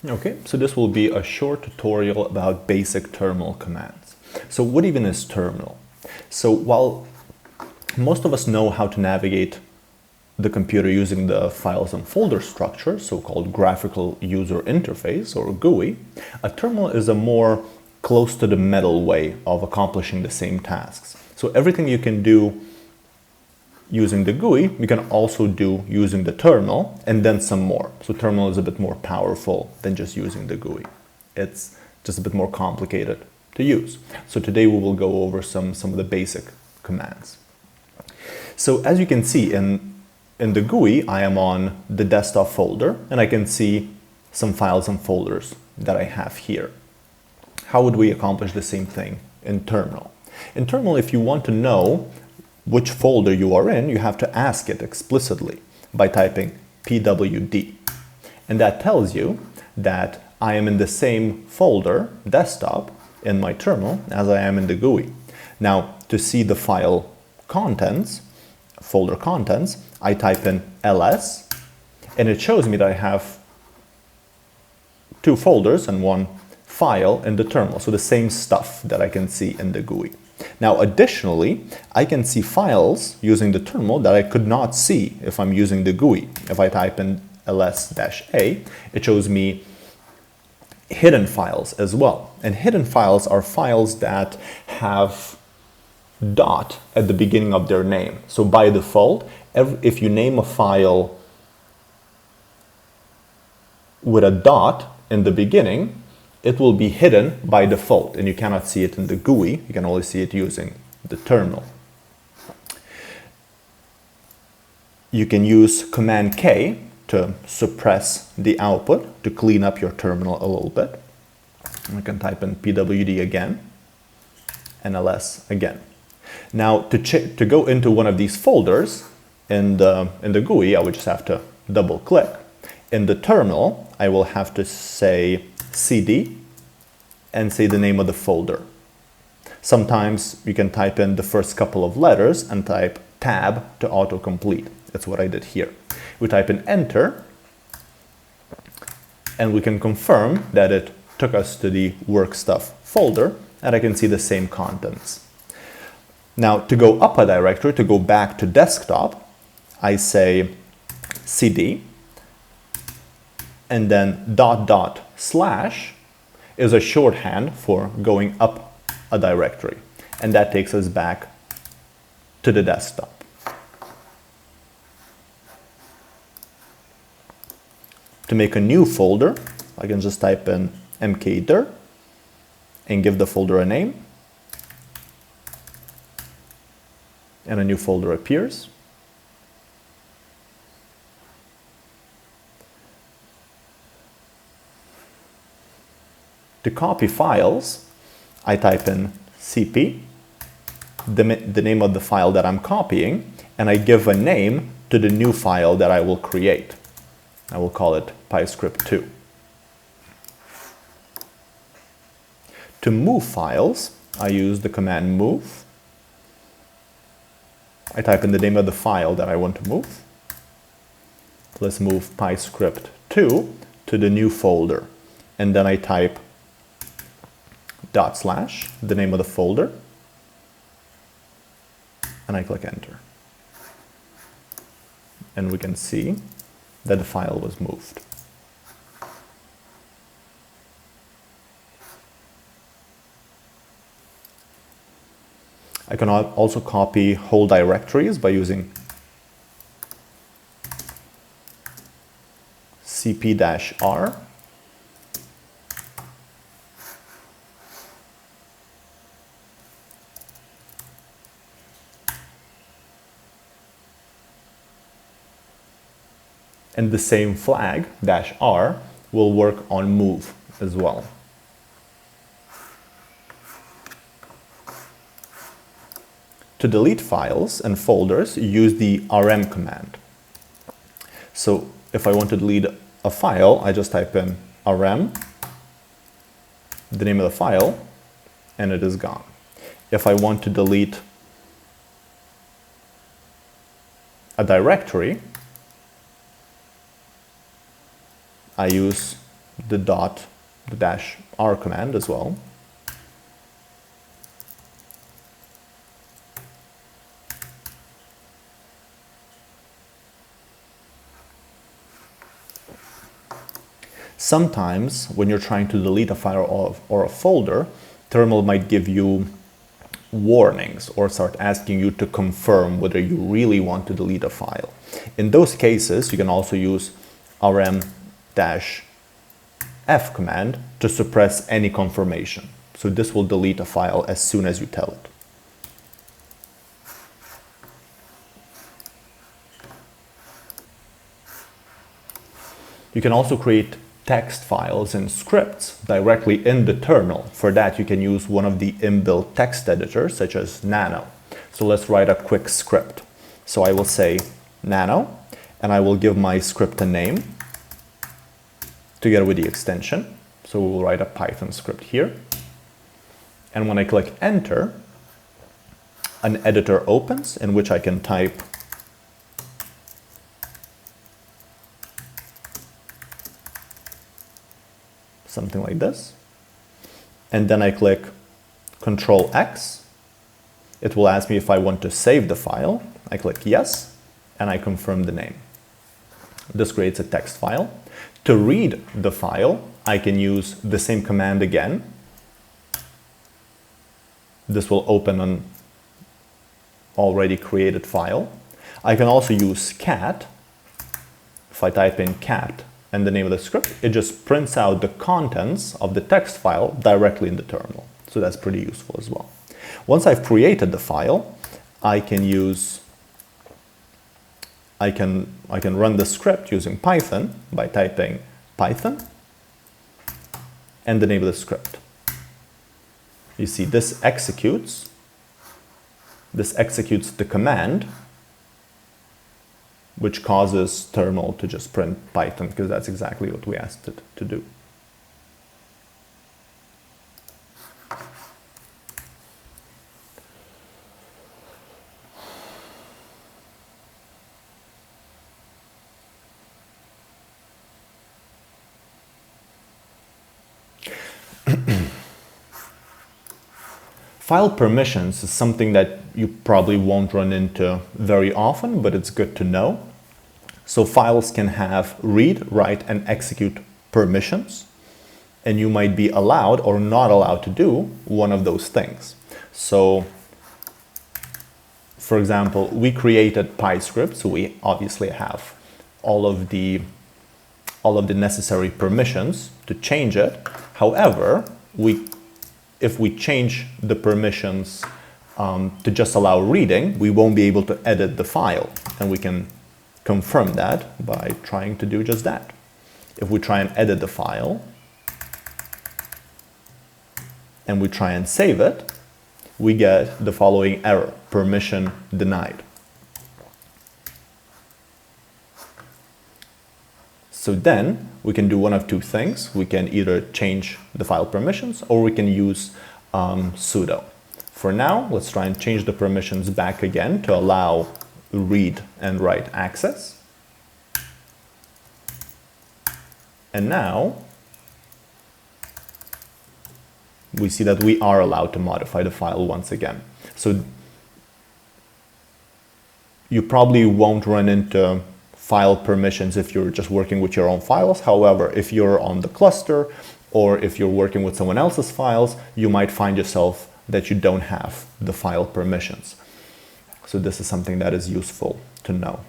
Okay, so this will be a short tutorial about basic terminal commands. So what even is terminal? So while most of us know how to navigate the computer using the files and folder structure, so-called graphical user interface or GUI, a terminal is a more close to the metal way of accomplishing the same tasks. So everything you can do using the GUI, you can also do using the terminal and then some more. So terminal is a bit more powerful than just using the GUI. It's just a bit more complicated to use. So today we will go over some of the basic commands. So as you can see in the GUI, I am on the desktop folder and I can see some files and folders that I have here. How would we accomplish the same thing in terminal? In terminal, if you want to know which folder you are in, you have to ask it explicitly by typing pwd. And that tells you that I am in the same folder, desktop, in my terminal as I am in the GUI. Now, to see the file contents, folder contents, I type in ls, and it shows me that I have two folders and one file in the terminal, so the same stuff that I can see in the GUI. Now, additionally, I can see files using the terminal that I could not see if I'm using the GUI. If I type in ls-a, it shows me hidden files as well. And hidden files are files that have dot at the beginning of their name. So by default, if you name a file with a dot in the beginning, it will be hidden by default and you cannot see it in the GUI. You can only see it using the terminal. You can use Command K to suppress the output, to clean up your terminal a little bit. I can type in pwd again and ls again. Now to go into one of these folders in the GUI, I would just have to double click. In the terminal, I will have to say cd and say the name of the folder. Sometimes you can type in the first couple of letters and type tab to autocomplete. That's what I did here. We type in enter and we can confirm that it took us to the work stuff folder and I can see the same contents. Now to go up a directory, to go back to desktop, I say cd and then // is a shorthand for going up a directory. And that takes us back to the desktop. To make a new folder, I can just type in mkdir and give the folder a name. And a new folder appears. To copy files, I type in cp, the name of the file that I'm copying, and I give a name to the new file that I will create. I will call it PyScript2. To move files, I use the command move. I type in the name of the file that I want to move. Let's move PyScript2 to the new folder. And then I type // the name of the folder, and I click enter. And we can see that the file was moved. I can also copy whole directories by using cp-r. And the same flag, -r, will work on move as well. To delete files and folders, use the rm command. So if I want to delete a file, I just type in rm, the name of the file, and it is gone. If I want to delete a directory, I use the dash R command as well. Sometimes when you're trying to delete a file or a folder, Terminal might give you warnings or start asking you to confirm whether you really want to delete a file. In those cases, you can also use rm-f command to suppress any confirmation. So this will delete a file as soon as you tell it. You can also create text files and scripts directly in the terminal. For that, you can use one of the inbuilt text editors, such as Nano. So let's write a quick script. So I will say Nano, and I will give my script a name together with the extension. So we will write a Python script here. And when I click Enter, an editor opens in which I can type something like this. And then I click Control X. It will ask me if I want to save the file. I click yes, and I confirm the name. This creates a text file. To read the file, I can use the same command again. This will open an already created file. I can also use cat. If I type in cat and the name of the script, it just prints out the contents of the text file directly in the terminal. So that's pretty useful as well. Once I've created the file, I can run the script using Python by typing Python and the name of the script. You see this executes the command, which causes terminal to just print Python, because that's exactly what we asked it to do. File permissions is something that you probably won't run into very often, but it's good to know. So files can have read, write, and execute permissions, and you might be allowed or not allowed to do one of those things. So, for example, we created PyScript, so we obviously have all of the necessary permissions to change it. However, if we change the permissions to just allow reading, we won't be able to edit the file, and we can confirm that by trying to do just that. If we try and edit the file and we try and save it, we get the following error: permission denied. So then we can do one of two things. We can either change the file permissions or we can use sudo. For now, let's try and change the permissions back again to allow read and write access. And now we see that we are allowed to modify the file once again. So you probably won't run into file permissions if you're just working with your own files. However, if you're on the cluster or if you're working with someone else's files, you might find yourself that you don't have the file permissions. So this is something that is useful to know.